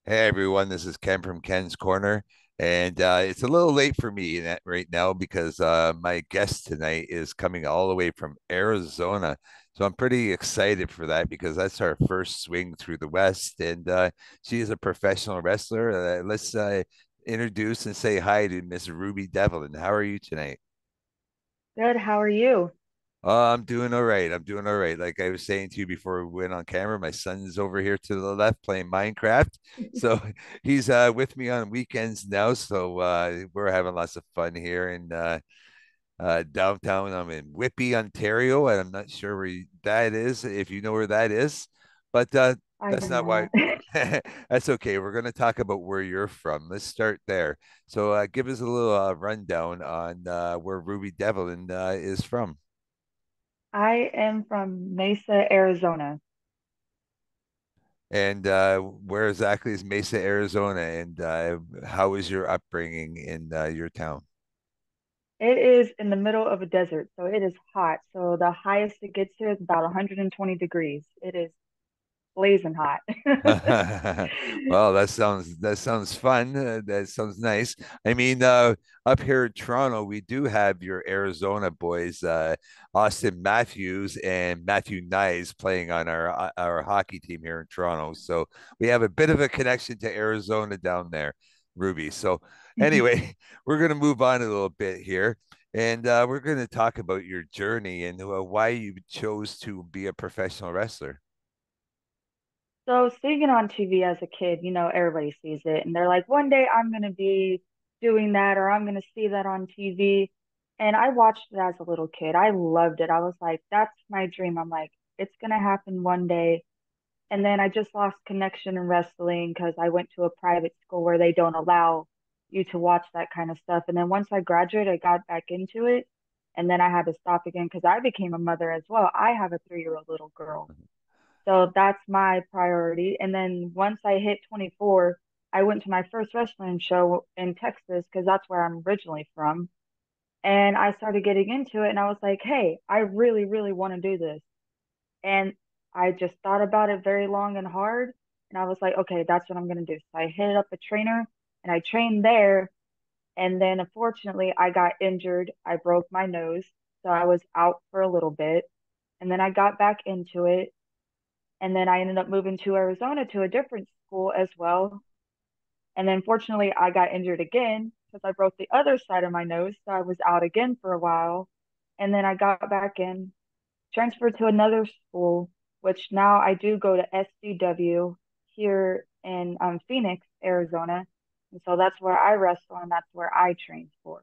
Hey everyone, this is Ken from Ken's Corner, and it's a little late for me right now because my guest tonight is coming all the way from Arizona. So I'm pretty excited for that because that's our first swing through the West, and she is a professional wrestler. Let's introduce and say hi to Miss Ruby Devlin. How are you tonight? Good. How are you? I'm doing all right. I'm doing all right. Like I was saying to you before we went on camera, my son's over here to the left playing Minecraft. So he's with me on weekends now. So we're having lots of fun here in downtown. I'm in Whitby, Ontario, and I'm not sure where that is, if you know where that is. But I that's do not why. not. That's okay. We're going to talk about where you're from. Let's start there. So give us a little rundown on where Ruby Devlin is from. I am from Mesa, Arizona. And where exactly is Mesa, Arizona? And how is your upbringing in your town? It is in the middle of a desert, so it is hot. So the highest it gets here is about 120 degrees. It is blazing hot. Well, that sounds fun. That sounds nice. I mean, up here in Toronto, we do have your Arizona boys, Austin Matthews and Matthew Nyes playing on our hockey team here in Toronto. So we have a bit of a connection to Arizona down there, Ruby. So anyway, we're going to move on a little bit here. And we're going to talk about your journey and why you chose to be a professional wrestler. So seeing it on TV as a kid, everybody sees it and they're like, one day I'm going to be doing that or I'm going to see that on TV. And I watched it as a little kid. I loved it. I was like, that's my dream. I'm like, it's going to happen one day. And then I just lost connection in wrestling because I went to a private school where they don't allow you to watch that kind of stuff. And then once I graduated, I got back into it. And then I had to stop again because I became a mother as well. I have a 3-year-old little girl. So that's my priority. And then once I hit 24, I went to my first wrestling show in Texas because that's where I'm originally from. And I started getting into it and I was like, hey, I really, really want to do this. And I just thought about it very long and hard. And I was like, okay, that's what I'm going to do. So I hit up a trainer and I trained there. And then unfortunately, I got injured. I broke my nose. So I was out for a little bit. And then I got back into it. And then I ended up moving to Arizona to a different school as well. And then fortunately, I got injured again because I broke the other side of my nose. So I was out again for a while. And then I got back in, transferred to another school, which now I do go to SCW here in Phoenix, Arizona. And so that's where I wrestle and that's where I train for.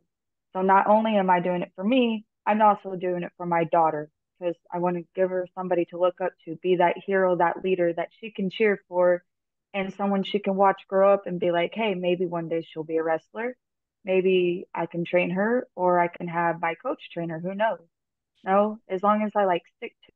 So not only am I doing it for me, I'm also doing it for my daughter because I want to give her somebody to look up to, be that hero, that leader that she can cheer for, and someone she can watch grow up and be like, hey, maybe one day she'll be a wrestler. Maybe I can train her or I can have my coach train her. Who knows? No, as long as I like stick to.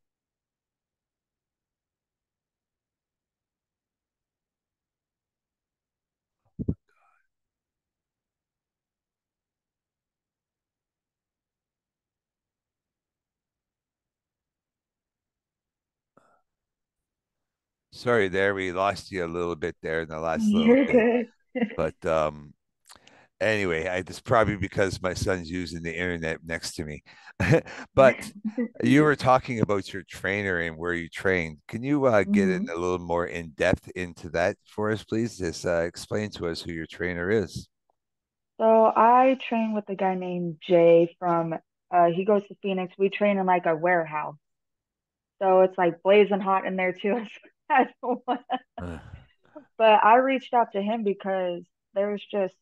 Sorry, there we lost you a little bit there in the last little You're bit. good. But anyway, it's probably because my son's using the internet next to me. But you were talking about your trainer and where you trained. Can you get in hmm a little more in depth into that for us, please? Just explain to us who your trainer is. So I train with a guy named Jay from he goes to Phoenix. We train in like a warehouse. So it's like blazing hot in there too. I don't want- Uh, But I reached out to him because there was just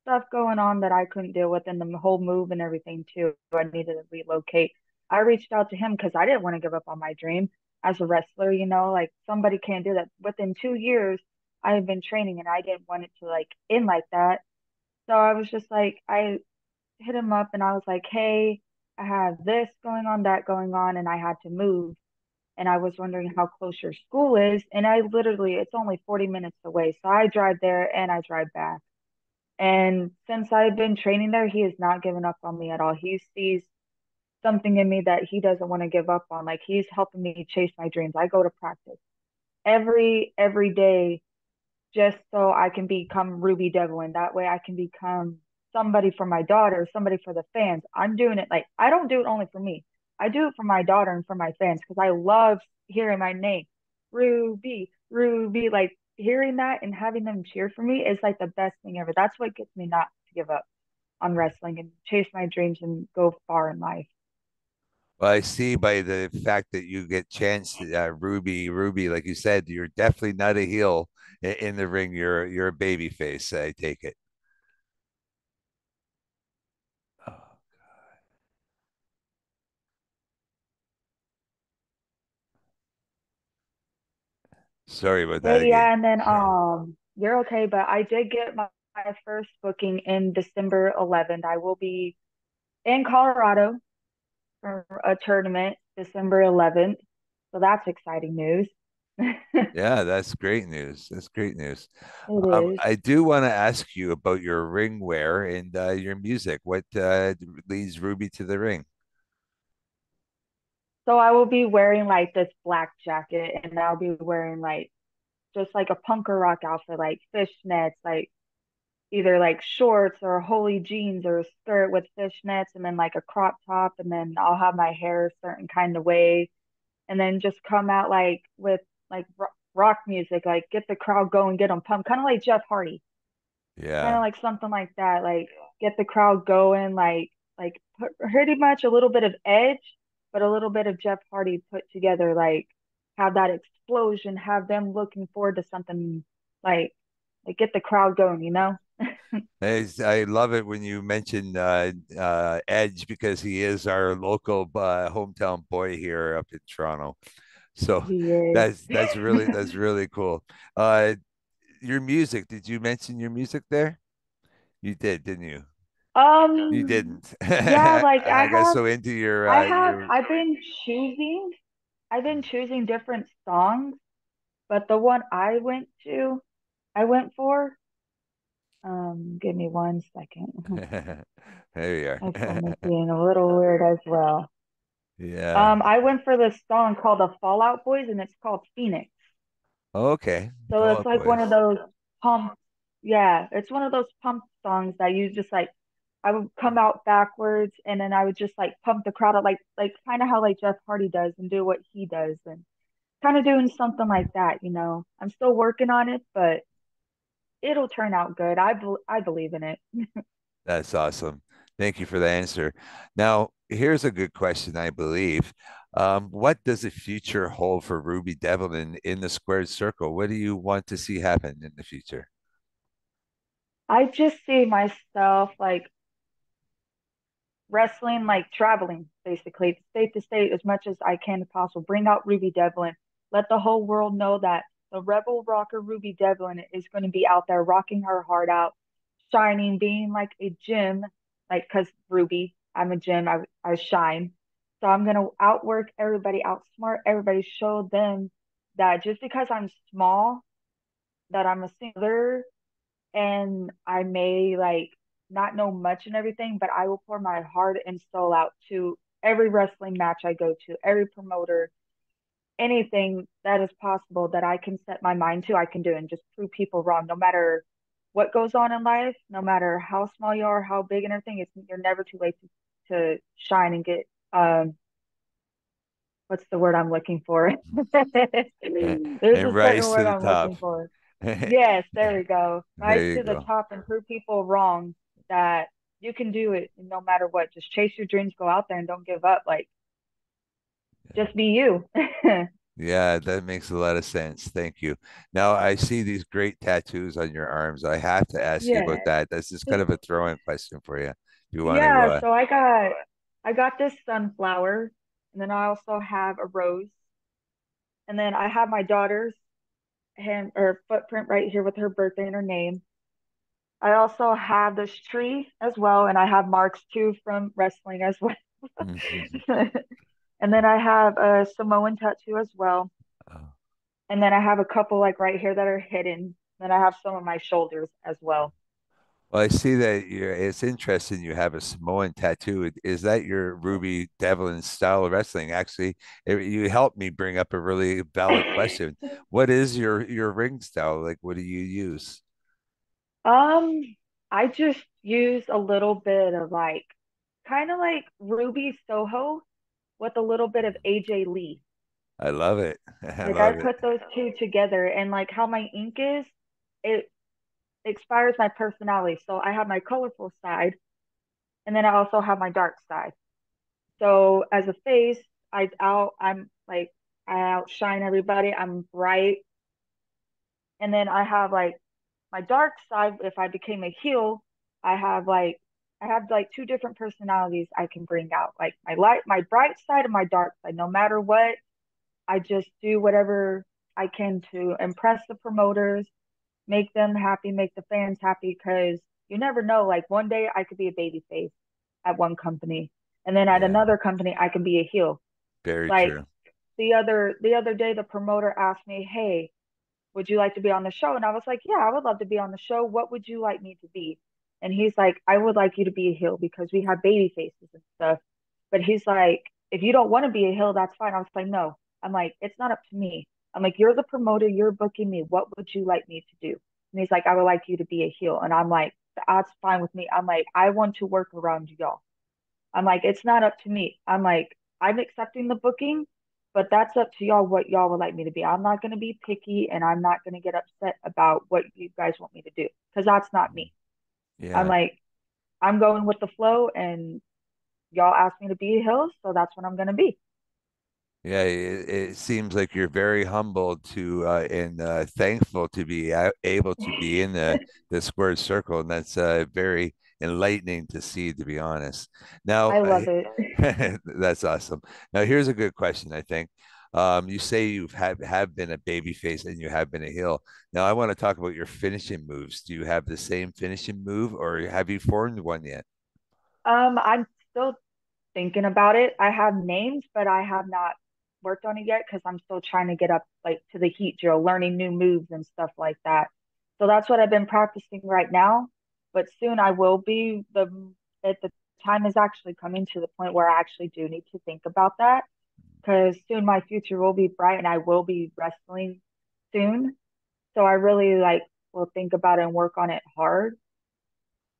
stuff going on that I couldn't deal with and the whole move and everything too. I needed to relocate. I reached out to him because I didn't want to give up on my dream as a wrestler, like somebody can't do that. Within 2 years, I had been training and I didn't want it to like end like that. So I was just like, I hit him up and I was like, hey, I have this going on, that going on, and I had to move. And I was wondering how close your school is. And I literally, it's only 40 minutes away. So I drive there and I drive back. And since I've been training there, he has not given up on me at all. He sees something in me that he doesn't want to give up on. Like he's helping me chase my dreams. I go to practice every day just so I can become Ruby Devlin. That way I can become somebody for my daughter, somebody for the fans. I'm doing it like I don't do it only for me. I do it for my daughter and for my fans because I love hearing my name, Ruby, Ruby. Like hearing that and having them cheer for me is like the best thing ever. That's what gets me not to give up on wrestling and chase my dreams and go far in life. Well, I see by the fact that you get chance, Ruby, like you said, you're definitely not a heel in the ring. You're a baby face. I take it. Oh, sorry about that Hey, again. yeah, and then you're okay, but I did get my first booking in December 11th. I will be in Colorado for a tournament December 11th. So that's exciting news. Yeah, that's great news. That's great news. It is. I do want to ask you about your ring wear and your music. What leads Ruby to the ring? So I will be wearing like this black jacket and I'll be wearing like just like a punk or rock outfit, like fishnets, like either like shorts or holy jeans or a skirt with fishnets and then like a crop top and then I'll have my hair a certain kind of way and then just come out like with like rock music, like get the crowd going, get them pumped, kind of like Jeff Hardy, kind of Yeah. like something like that, like get the crowd going, like pretty much a little bit of Edge, but a little bit of Jeff Hardy put together, like have that explosion, have them looking forward to something like get the crowd going, you know? I love it when you mention Edge because he is our local hometown boy here up in Toronto. So He is. that's really cool. Uh, your music, did you mention your music there? You did, didn't you? You Um, didn't. yeah, like I got so into your choosing, I've been choosing different songs, but the one I went for, give me one second. there you My phone is are. being a little weird as well. Yeah. I went for this song called the Fallout Boys, and it's called Phoenix. Okay. So Fall it's Out like one of Boys. those pump, yeah, it's one of those pump songs that you just like. I would come out backwards, and then I would just like pump the crowd up, like kind of how like Jeff Hardy does, and do what he does, and kind of doing something like that. You know, I'm still working on it, but it'll turn out good. I believe in it. That's awesome. Thank you for the answer. Now, here's a good question, I believe. What does the future hold for Ruby Devlin in the squared circle? What do you want to see happen in the future? I just see myself like wrestling, like traveling basically state to state as much as I can possible. Bring out Ruby Devlin. Let the whole world know that the rebel rocker Ruby Devlin is going to be out there rocking her heart out, shining, being like a gem, like because Ruby, I'm a gem, I shine. So I'm gonna outwork everybody, outsmart everybody, show them that just because I'm small, that I'm a sinner and I may like not know much and everything, but I will pour my heart and soul out to every wrestling match I go to, every promoter, anything that is possible that I can set my mind to, I can do and just prove people wrong. No matter what goes on in life, no matter how small you are, how big and everything, you're never too late to shine and get what's the word I'm looking for? There's And a certain rise to word the I'm top. looking for. There Yes, there we go. Rise you to the go. top and prove people wrong that you can do it no matter what. Just chase your dreams, go out there and don't give up. Like, just be you. Yeah, that makes a lot of sense. Thank you. Now I see these great tattoos on your arms. I have to ask you about Yeah. that. That's just kind of a throw-in question for you. If you want to, Yeah, so I got this sunflower and then I also have a rose and then I have my daughter's hand or footprint right here with her birthday and her name. I also have this tree as well and I have marks too from wrestling as well. And then I have a Samoan tattoo as well. Oh, And then I have a couple like right here that are hidden. Then I have some on my shoulders as well. Well, I see that it's interesting you have a Samoan tattoo. Is that your Ruby Devlin style of wrestling? Actually, you helped me bring up a really valid question. What is your ring style? Like, what do you use? Um, I just use a little bit of like kind of like Ruby Soho with a little bit of AJ Lee. I love it. I Like I love it. put those two together and like how my ink is, it expires my personality. So I have my colorful side and then I also have my dark side. So as a face, I'm like I outshine everybody. I'm bright. And then I have like my dark side. If I became a heel, I have like I have like two different personalities I can bring out. Like my bright side and my dark side. No matter what, I just do whatever I can to impress the promoters, make them happy, make the fans happy. Because you never know. Like one day I could be a baby face at one company, and then at Yeah, another company I can be a heel. very Like true. the other day, the promoter asked me, "Hey, would you like to be on the show?" And I was like, yeah, I would love to be on the show. What would you like me to be? And he's like, I would like you to be a heel because we have baby faces and stuff. But he's like, if you don't want to be a heel, that's fine. I was like, no. I'm like, it's not up to me. I'm like, you're the promoter, you're booking me. What would you like me to do? And he's like, I would like you to be a heel. And I'm like, that's fine with me. I'm like, I want to work around y'all. I'm like, it's not up to me. I'm like, I'm accepting the booking, but that's up to y'all what y'all would like me to be. I'm not going to be picky and I'm not going to get upset about what you guys want me to do because that's not me. I'm Yeah. like, I'm going with the flow and y'all asked me to be a heel, so that's what I'm going to be. Yeah, it seems like you're very humble to and thankful to be able to be in the squared circle, and that's very enlightening to see, to be honest. Now, I love it. that's awesome. Now, here's a good question, I think. You say have been a baby face and you have been a heel. Now, I want to talk about your finishing moves. Do you have the same finishing move, or have you formed one yet? I'm still thinking about it. I have names, but I have not worked on it yet because I'm still trying to get up like to the heat drill, learning new moves and stuff like that. So that's what I've been practicing right now. But soon I will be the time is actually coming to the point where I actually do need to think about that because soon my future will be bright and I will be wrestling soon. So I really like will think about it and work on it hard.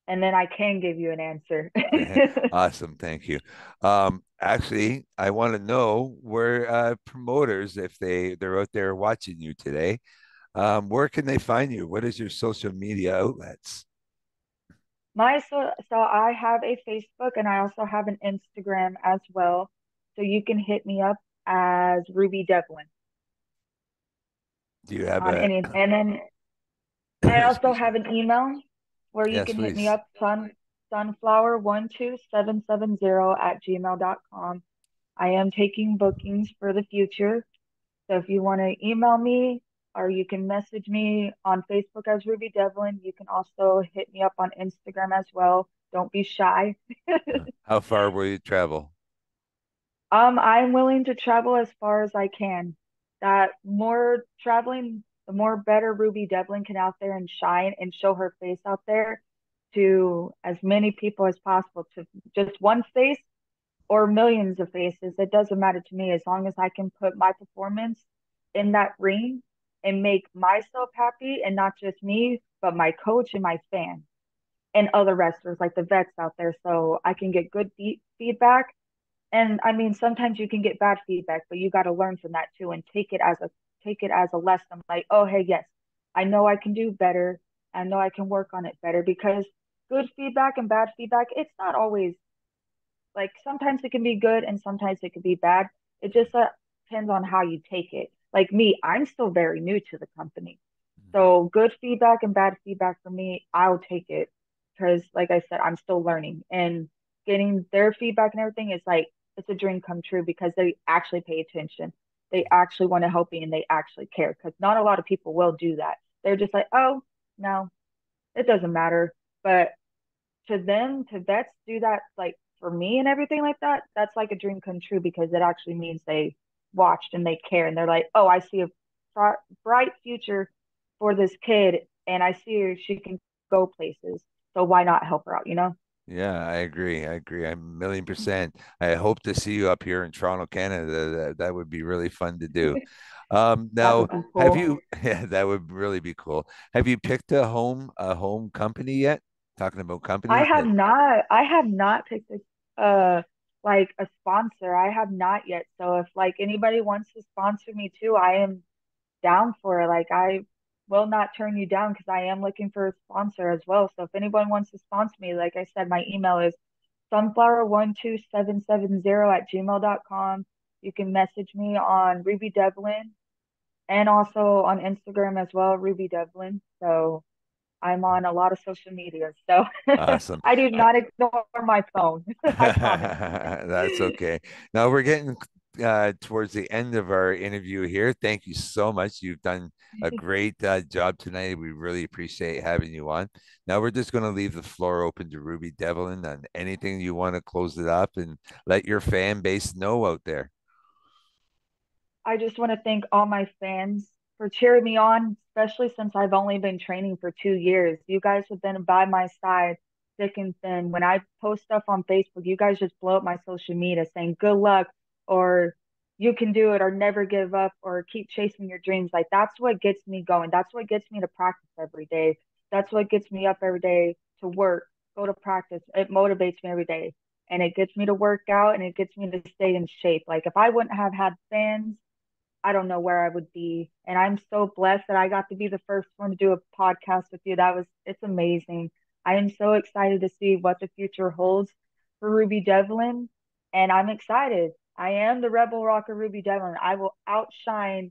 And then I can give you an answer. Awesome, thank you. Actually, I want to know where promoters, if they're out there watching you today, where can they find you? What is your social media outlets? So I have a Facebook and I also have an Instagram as well. So you can hit me up as Ruby Devlin Do you have on a any, and then I also excuse me? have an email where you Yes, can hit me please. up sunflower12770 at gmail.com. I am taking bookings for the future. So if you want to email me or you can message me on Facebook as Ruby Devlin, you can also hit me up on Instagram as well. Don't be shy. How far will you travel? I'm willing to travel as far as I can. That more traveling, the more better Ruby Devlin can out there and shine and show her face out there to as many people as possible, to just one face or millions of faces. It doesn't matter to me as long as I can put my performance in that ring and make myself happy and not just me, but my coach and my fans and other wrestlers like the vets out there so I can get good feedback. And I mean, sometimes you can get bad feedback, but you got to learn from that too and take it as a lesson. Like, oh, hey, yes, I know I can do better. I know I can work on it better because good feedback and bad feedback, it's not always like sometimes it can be good and sometimes it can be bad. It just depends on how you take it. Like me, I'm still very new to the company. So good feedback and bad feedback for me, I'll take it because, like I said, I'm still learning and getting their feedback and everything is like it's a dream come true because they actually pay attention. They actually want to help me and they actually care because not a lot of people will do that. They're just like, oh, no, it doesn't matter. But to them, to vets do that, like for me and everything like that, that's like a dream come true because it actually means they watched and they care and they're like, oh, I see a bright future for this kid and I see her, she can go places. So why not help her out, you know? Yeah, I agree. I agree. I'm a million percent. I hope to see you up here in Toronto, Canada. That would be really fun to do. That Now, would be have cool. you, yeah, that would really be cool. Have you picked a home company yet? Talking about companies that, I have not picked like a sponsor. I have not yet. So if like anybody wants to sponsor me too, I am down for it. Like I will not turn you down because I am looking for a sponsor as well. So if anyone wants to sponsor me, like I said, my email is sunflower12770 at gmail.com. You can message me on Ruby Devlin and also on Instagram as well, Ruby Devlin. So I'm on a lot of social media. So awesome. I do not ignore my phone. I promise. That's okay. Now we're getting towards the end of our interview here. Thank you so much. You've done a great job tonight. We really appreciate having you on. Now we're just going to leave the floor open to Ruby Devlin on anything you want to close it up and let your fan base know out there. I just want to thank all my fans for cheering me on, especially since I've only been training for 2 years. You guys have been by my side thick and thin. When I post stuff on Facebook, you guys just blow up my social media saying good luck or you can do it or never give up or keep chasing your dreams. Like that's what gets me going. That's what gets me to practice every day. That's what gets me up every day to work, go to practice. It motivates me every day and it gets me to work out and it gets me to stay in shape. Like if I wouldn't have had fans, I don't know where I would be. And I'm so blessed that I got to be the first one to do a podcast with you. It's amazing. I am so excited to see what the future holds for Ruby Devlin. And I'm excited. I am the Rebel Rocker Ruby Devlin. I will outshine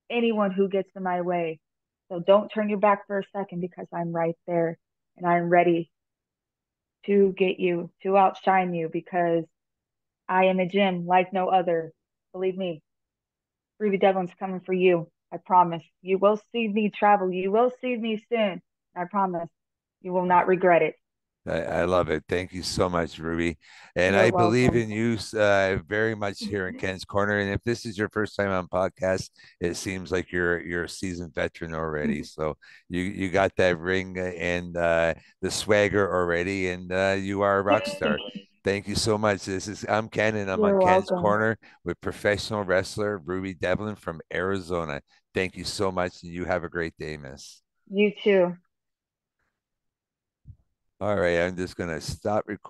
anyone who gets in my way. So don't turn your back for a second because I'm right there and I'm ready to get you, to outshine you because I am a gym like no other. Believe me. Ruby Devlin's coming for you. I promise. You will see me travel. You will see me soon. I promise. You will not regret it. I love it. Thank you so much, Ruby. And You're I believe welcome. in you very much here in Ken's Corner. And if this is your first time on podcast, it seems like you're a seasoned veteran already. So you got that ring and the swagger already, and you are a rock star. Thank you so much. I'm Ken, and I'm on You're Ken's welcome. Corner with professional wrestler Ruby Devlin from Arizona. Thank you so much, and you have a great day, Miss. You too. All right, I'm just gonna stop recording.